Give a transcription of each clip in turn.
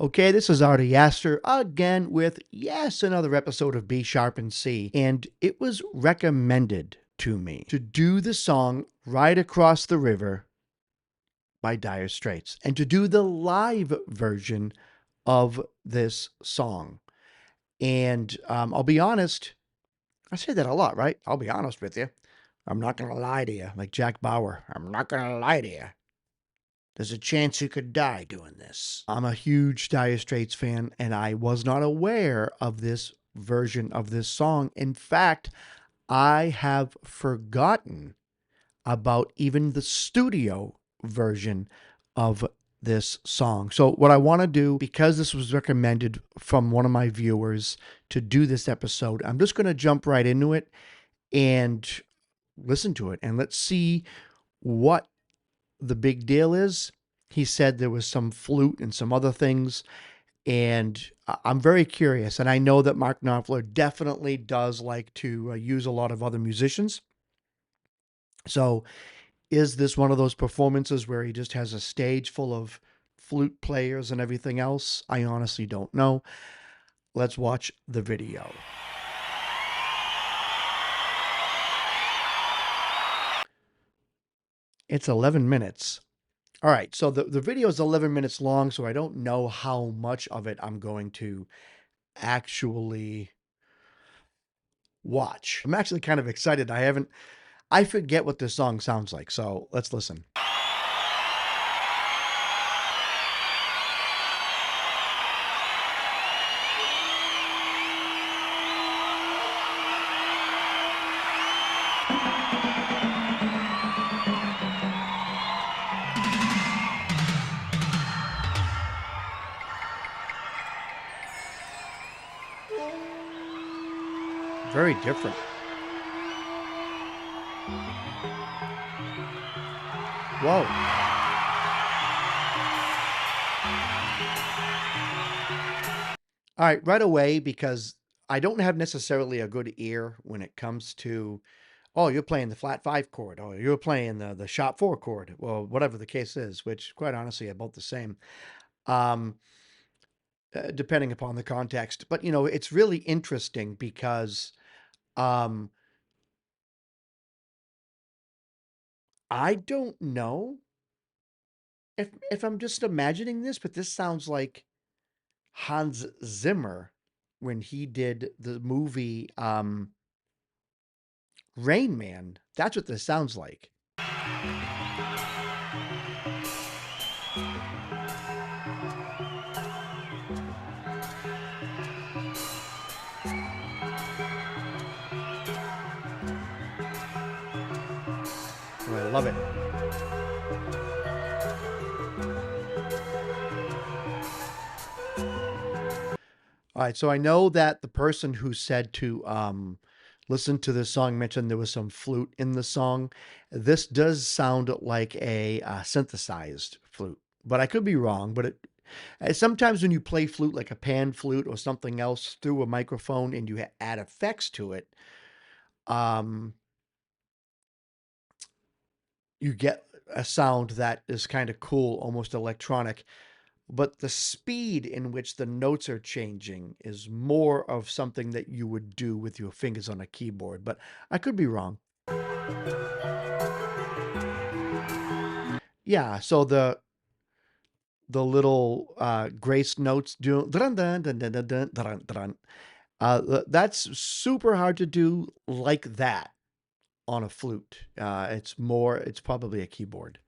Okay, this is Artie Astor again with, yes, another episode of B Sharp and C. And it was recommended to me to do the song Right Across the River by Dire Straits and to do the live version of this song. And I'll be honest, I say that a lot, right? I'll be honest with you. I'm not going to lie to you, like Jack Bauer. I'm not going to lie to you. There's a chance you could die doing this. I'm a huge Dire Straits fan, and I was not aware of this version of this song. In fact, I have forgotten about even the studio version of this song. So, what I want to do, because this was recommended from one of my viewers to do this episode, I'm just going to jump right into it and listen to it, and let's see what the big deal is. He said there was some flute and some other things, and I'm very curious. And I know that Mark Knopfler definitely does like to use a lot of other musicians. So is this one of those performances where he just has a stage full of flute players and everything else? I honestly don't know. Let's watch the video. It's 11 minutes. All right, so the video is 11 minutes long, so I don't know how much of it I'm going to actually watch. I'm actually kind of excited. I forget what this song sounds like, so let's listen. Very different. Whoa. All right, right away, because I don't have necessarily a good ear when it comes to, oh, you're playing the flat 5 chord, or you're playing the sharp 4 chord, well, whatever the case is, which quite honestly are both the same, um, depending upon the context. But, it's really interesting because um, I don't know if I'm just imagining this, but this sounds like Hans Zimmer when he did the movie Rain Man. That's what this sounds like. Oh, I love it. All right, so I know that the person who said to listen to this song mentioned there was some flute in the song. This does sound like a synthesized flute, but I could be wrong. But sometimes when you play flute, like a pan flute or something else, through a microphone and you add effects to it, you get a sound that is kind of cool, almost electronic. But the speed in which the notes are changing is more of something that you would do with your fingers on a keyboard. But I could be wrong. Yeah, so the little grace notes do dun, dun, dun, dun, dun, dun, dun, dun. That's super hard to do like that on a flute. It's probably a keyboard.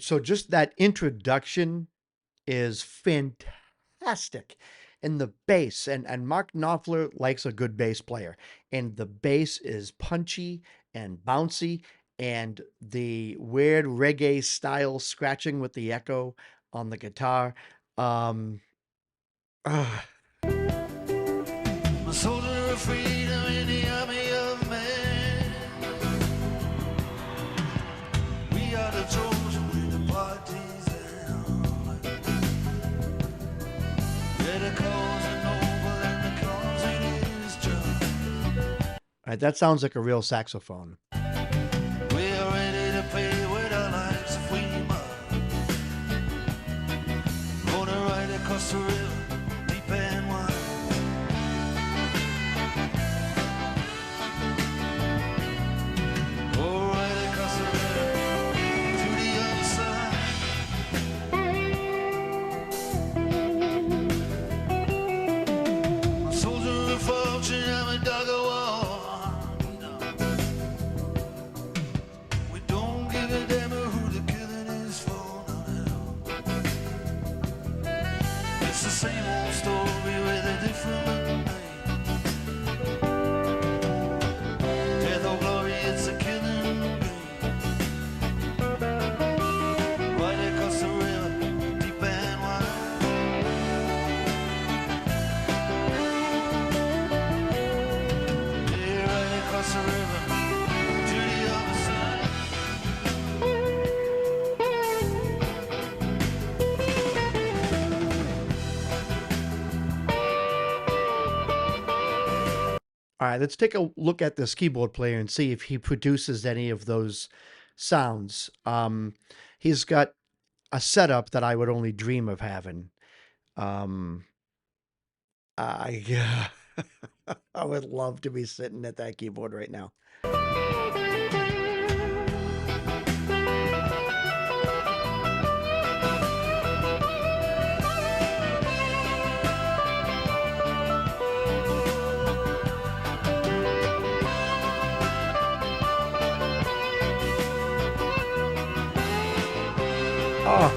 So just that introduction is fantastic. And the bass, and Mark Knopfler likes a good bass player. And the bass is punchy and bouncy, and the weird reggae style scratching with the echo on the guitar. Um, ah, A soldier of freedom in the army of man. We are the chosen with the partisan. Yeah, the cause is noble and the cause it is just. right, that sounds like a real saxophone. We are ready to pay with our lives if we must. Gonna ride across the river, deep and wide. Go right across the river to the other side. A soldier of fortune, I'm a dog of war. We don't give a damn who the killing is for. It's the same old story with a different name. Death or glory, it's a killing game. Right across the river, deep and wide. Yeah, right across the river to the other side. All right, let's take a look at this keyboard player and see if he produces any of those sounds. He's got a setup that I would only dream of having. Um, I I would love to be sitting at that keyboard right now. Oh,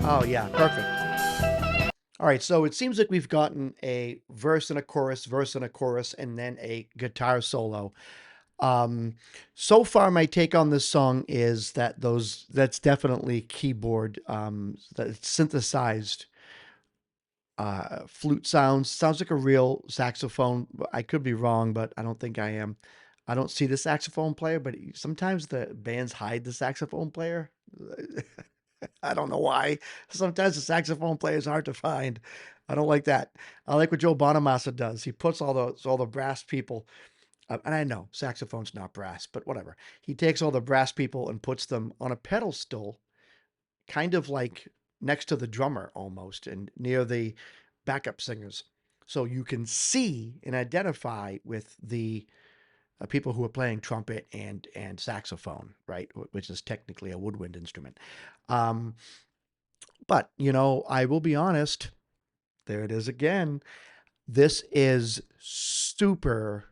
oh yeah, perfect. All right, so it seems like we've gotten a verse and a chorus, and then a guitar solo. Um, so far, my take on this song is that that's definitely keyboard, that it's synthesized flute sounds. Sounds like a real saxophone. I could be wrong, but I don't think I am. I don't see the saxophone player, but sometimes the bands hide the saxophone player. I don't know why. Sometimes the saxophone player is hard to find. I don't like that. I like what Joe Bonamassa does. He puts all the brass people, and I know saxophone's not brass, but whatever. He takes all the brass people and puts them on a pedestal, kind of like next to the drummer almost, and near the backup singers. So you can see and identify with the people who are playing trumpet and saxophone, right? Which is technically a woodwind instrument. Um, but, I will be honest, there it is again. This is super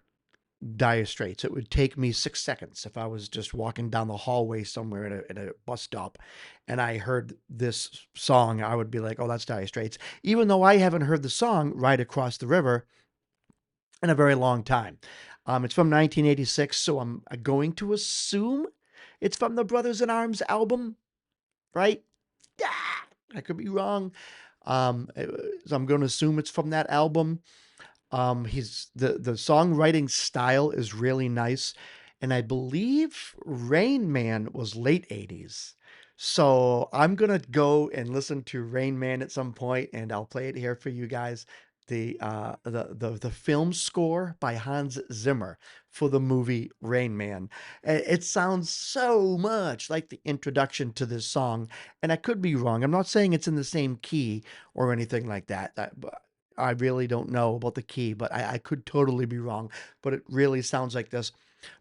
Dire Straits. It would take me 6 seconds if I was just walking down the hallway somewhere at a bus stop and I heard this song. I would be like, oh, that's Dire Straits, even though I haven't heard the song Right Across the River in a very long time. It's from 1986, so I'm going to assume it's from the Brothers in Arms album, right? Yeah, I could be wrong. So I'm going to assume it's from that album. He's the songwriting style is really nice, and I believe Rain Man was late 80s. So I'm gonna go and listen to Rain Man at some point, and I'll play it here for you guys. The film score by Hans Zimmer for the movie Rain Man. It sounds so much like the introduction to this song, and I could be wrong. I'm not saying it's in the same key or anything like that. I really don't know about the key, but I could totally be wrong. But it really sounds like this.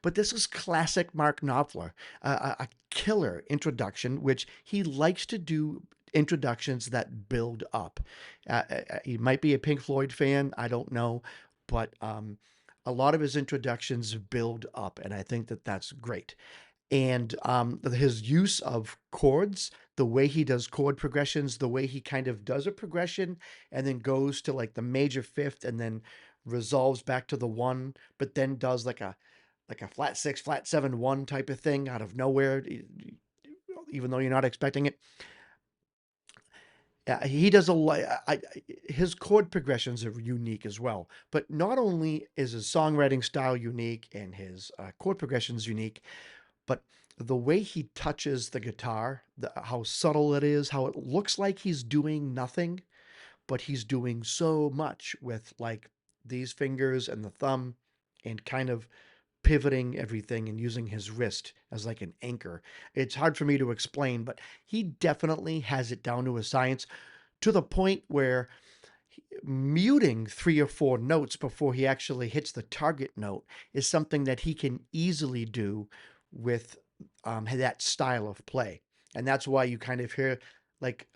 But this is classic Mark Knopfler, a killer introduction, which he likes to do introductions that build up. He might be a Pink Floyd fan, I don't know, but a lot of his introductions build up, and I think that that's great. And his use of chords, the way he does chord progressions, the way he kind of does a progression and then goes to like the major fifth and then resolves back to the one, but then does like a flat six, flat seven, one type of thing out of nowhere, even though you're not expecting it. Yeah, he does a lot. His chord progressions are unique as well. But not only is his songwriting style unique and his chord progressions unique, but the way he touches the guitar, how subtle it is, how it looks like he's doing nothing, but he's doing so much with like these fingers and the thumb and kind of pivoting everything and using his wrist as like an anchor. It's hard for me to explain, but he definitely has it down to a science to the point where muting 3 or 4 notes before he actually hits the target note is something that he can easily do with that style of play. And that's why you kind of hear like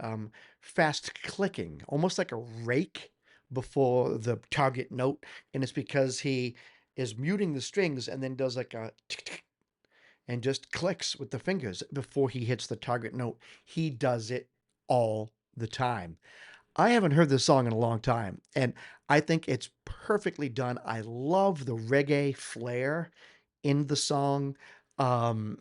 fast clicking, almost like a rake before the target note. And it's because he is muting the strings and then does like a and just clicks with the fingers before he hits the target note. He does it all the time. I haven't heard this song in a long time, and I think it's perfectly done. I love the reggae flair in the song. Um,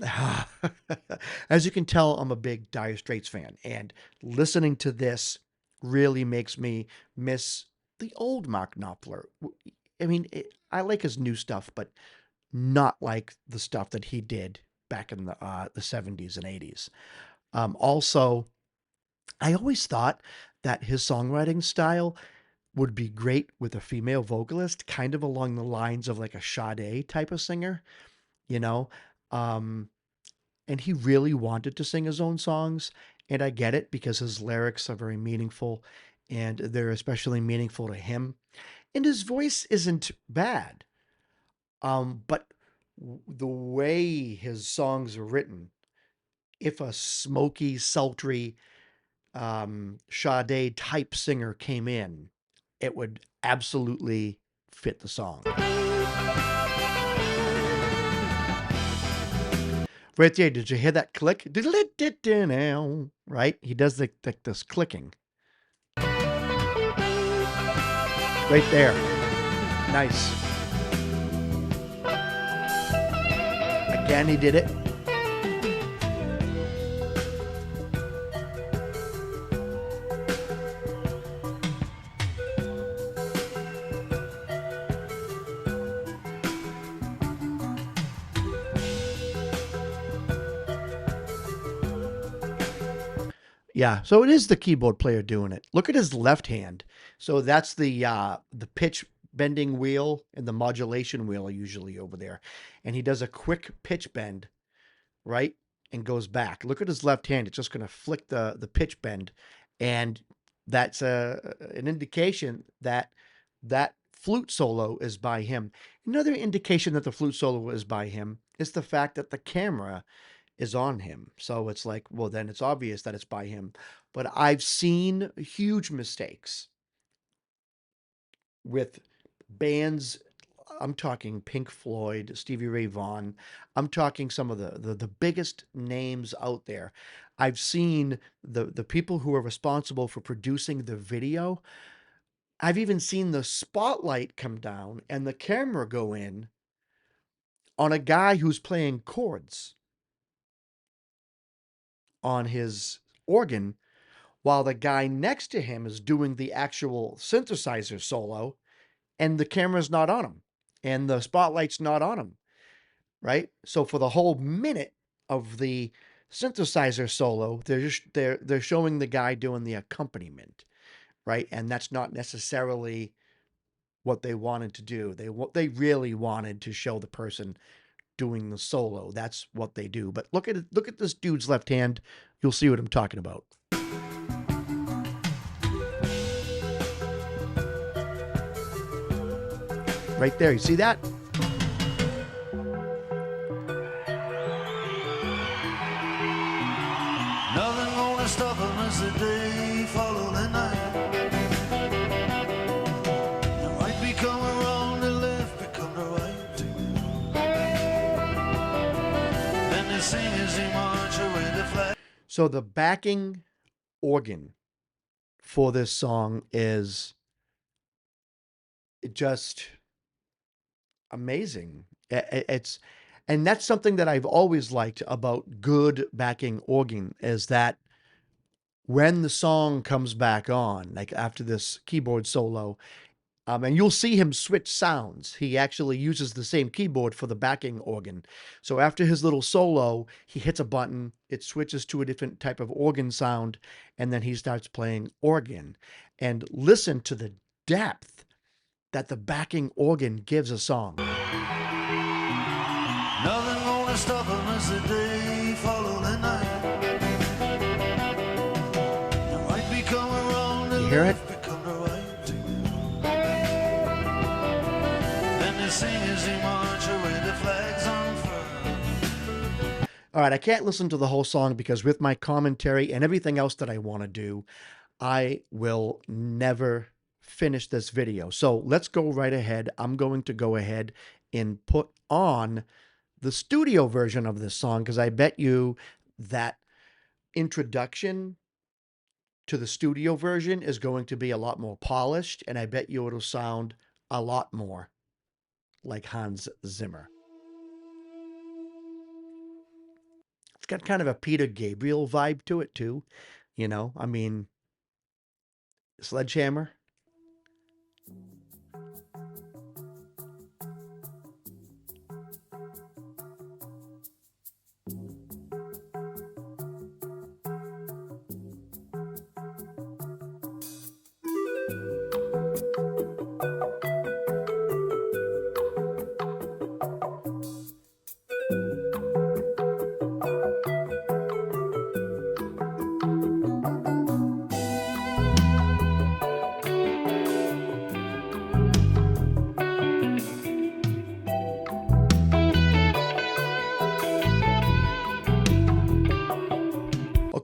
as you can tell, I'm a big Dire Straits fan, and listening to this really makes me miss the old Mark Knopfler. I mean, I like his new stuff, but not like the stuff that he did back in the 70s and 80s. Also, I always thought that his songwriting style would be great with a female vocalist, kind of along the lines of like a Sade type of singer, you know? Um, and he really wanted to sing his own songs. And I get it because his lyrics are very meaningful and they're especially meaningful to him. And his voice isn't bad. But the way his songs are written, if a smoky, sultry, Sade type singer came in, it would absolutely fit the song. Right there, did you hear that click? Right? He does this clicking. Right there. Nice. Again, he did it. Yeah, so it is the keyboard player doing it. Look at his left hand. So that's the pitch bending wheel and the modulation wheel are usually over there. And he does a quick pitch bend, right? And goes back. Look at his left hand. It's just going to flick the pitch bend. And that's an indication that that flute solo is by him. Another indication that the flute solo is by him is the fact that the camera is on him. So it's like, well, then it's obvious that it's by him. But I've seen huge mistakes with bands. I'm talking Pink Floyd, Stevie Ray Vaughan. I'm talking some of the biggest names out there. I've seen the people who are responsible for producing the video. I've even seen the spotlight come down and the camera go in on a guy who's playing chords on his organ while the guy next to him is doing the actual synthesizer solo and the camera's not on him and the spotlight's not on him, right? So for the whole minute of the synthesizer solo, they're showing the guy doing the accompaniment, right? And that's not necessarily what they wanted to do. They really wanted to show the person doing the solo. That's what they do. But look at this dude's left hand. You'll see what I'm talking about. Right there. You see that? Nothing gonna gonna stop him as the day follow the night. The right become wrong, the left become the right. Then they sing as they march away the flag. So the backing organ for this song is just amazing. It's and that's something that I've always liked about good backing organ is that when the song comes back on, like after this keyboard solo, and you'll see him switch sounds. He actually uses the same keyboard for the backing organ. So after his little solo, he hits a button, it switches to a different type of organ sound, and then he starts playing organ. And listen to the depth that the backing organ gives a song. Nothing gonna stop him as the day follow the night. The right become wrong, the You hear it? left become the right. Then they sing as they march away the flags unfurled. All right, I can't listen to the whole song because with my commentary and everything else that I want to do, I will never finish this video. So let's go right ahead. I'm going to go ahead and put on the studio version of this song because I bet you that introduction to the studio version is going to be a lot more polished, and I bet you it'll sound a lot more like Hans Zimmer. It's got kind of a Peter Gabriel vibe to it too, you know? I mean, Sledgehammer.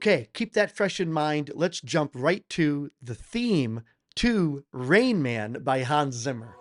Okay, keep that fresh in mind. Let's jump right to the theme to Rain Man by Hans Zimmer.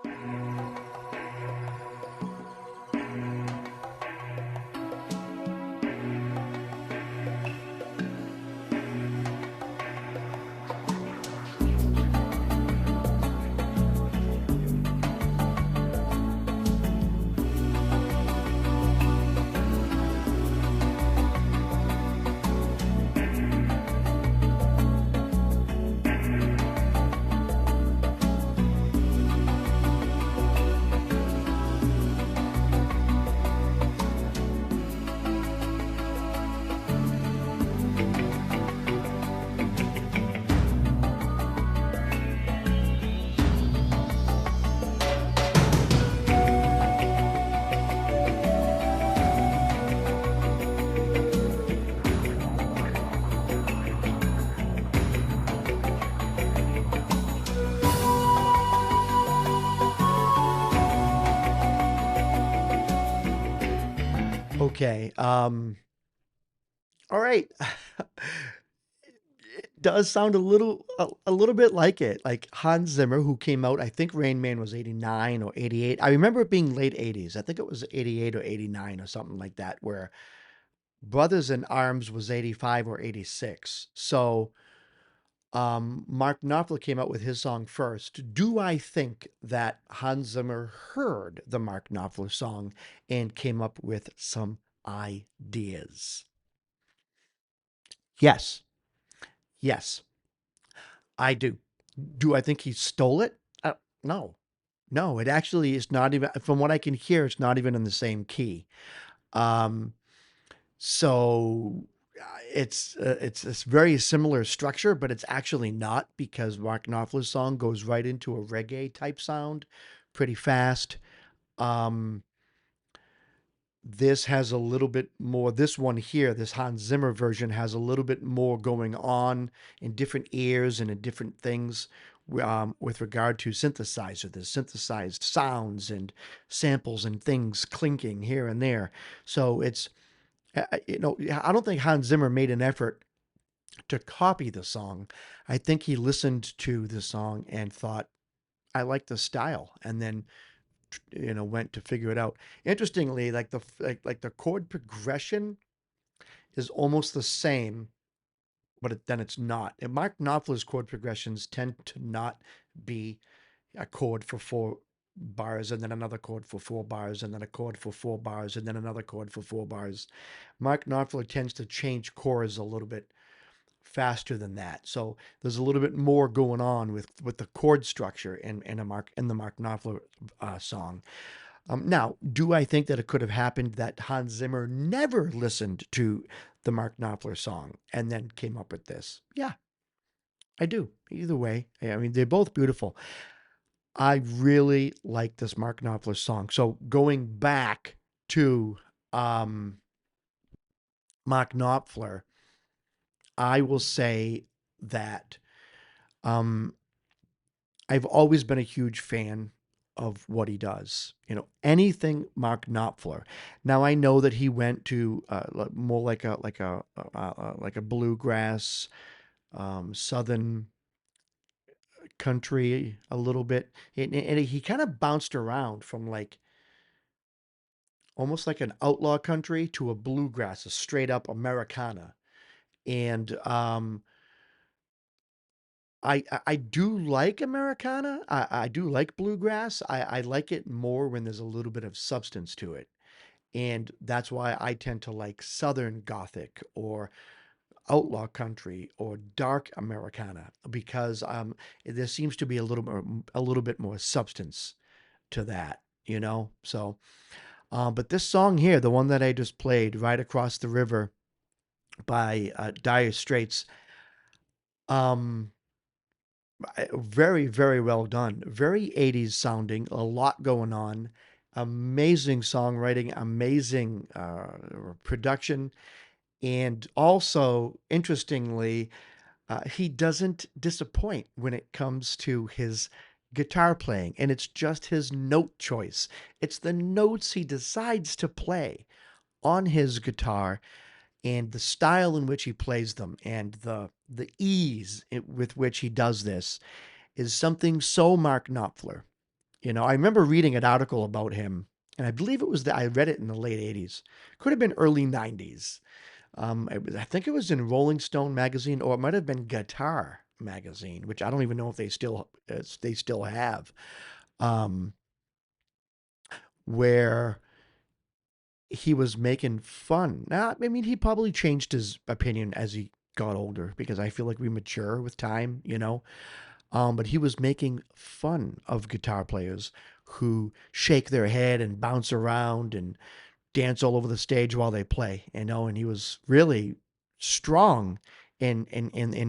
Okay. All right. It does sound a little bit like it, like Hans Zimmer, who came out. I think Rain Man was 89 or 88. I remember it being late 80s. I think it was 88 or 89 or something like that. Where Brothers in Arms was 85 or 86. So Mark Knopfler came out with his song first. Do I think that Hans Zimmer heard the Mark Knopfler song and came up with some ideas? Yes. Yes, I do. Do I think he stole it? No. No, it actually is not even, from what I can hear, it's not even in the same key. Um, so it's very similar structure, but it's actually not because Mark Knopfler's song goes right into a reggae type sound pretty fast. This has a little bit more, this one here, this Hans Zimmer version has a little bit more going on in different ears and in different things with regard to synthesizer. There's synthesized sounds and samples and things clinking here and there. So it's, I don't think Hans Zimmer made an effort to copy the song. I think he listened to the song and thought, I like the style, and then went to figure it out. Interestingly, like the chord progression is almost the same, but then it's not. And Mark Knopfler's chord progressions tend to not be a chord for 4 bars and then another chord for 4 bars and then a chord for 4 bars and then another chord for 4 bars. Mark Knopfler tends to change chords a little bit faster than that. So there's a little bit more going on with the chord structure in the Mark Knopfler song. Now, do I think that it could have happened that Hans Zimmer never listened to the Mark Knopfler song and then came up with this? Yeah, I do. Either way, I mean, they're both beautiful. I really like this Mark Knopfler song. So going back to um, Mark Knopfler, I will say that um, I've always been a huge fan of what he does. Anything Mark Knopfler. Now I know that he went to more like a bluegrass, southern country a little bit, and he kind of bounced around from like almost like an outlaw country to a bluegrass, a straight up Americana. And I do like Americana. I do like bluegrass. I like it more when there's a little bit of substance to it. And that's why I tend to like Southern Gothic or outlaw country or dark Americana because there seems to be a little bit more substance to that, So, but this song here, the one that I just played, "Right Across the River" by Dire Straits, um, very, very well done. Very 80s sounding, a lot going on. Amazing songwriting, amazing production. And also, interestingly, he doesn't disappoint when it comes to his guitar playing. And it's just his note choice, it's the notes he decides to play on his guitar and the style in which he plays them and the ease with which he does this is something so Mark Knopfler. I remember reading an article about him, and I believe it was that I read it in the late 80s. Could have been early 90s. I think it was in Rolling Stone magazine, or it might have been Guitar magazine, which I don't even know if they still have. Um, where he was making fun. Now, I mean, he probably changed his opinion as he got older because I feel like we mature with time. But he was making fun of guitar players who shake their head and bounce around and dance all over the stage while they play, and he was really strong in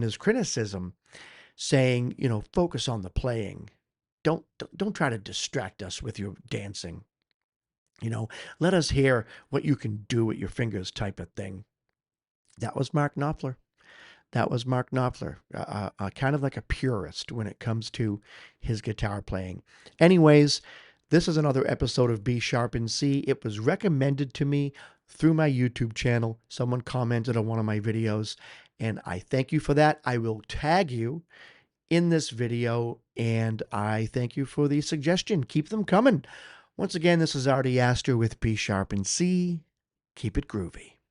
his criticism, saying, focus on the playing. Don't try to distract us with your dancing. Let us hear what you can do with your fingers, type of thing. That was Mark Knopfler. That was Mark Knopfler, kind of like a purist when it comes to his guitar playing. Anyways, this is another episode of B Sharp and C. It was recommended to me through my YouTube channel. Someone commented on one of my videos, and I thank you for that. I will tag you in this video, and I thank you for the suggestion. Keep them coming. Once again, this is Artie Astor with B Sharp and C. Keep it groovy.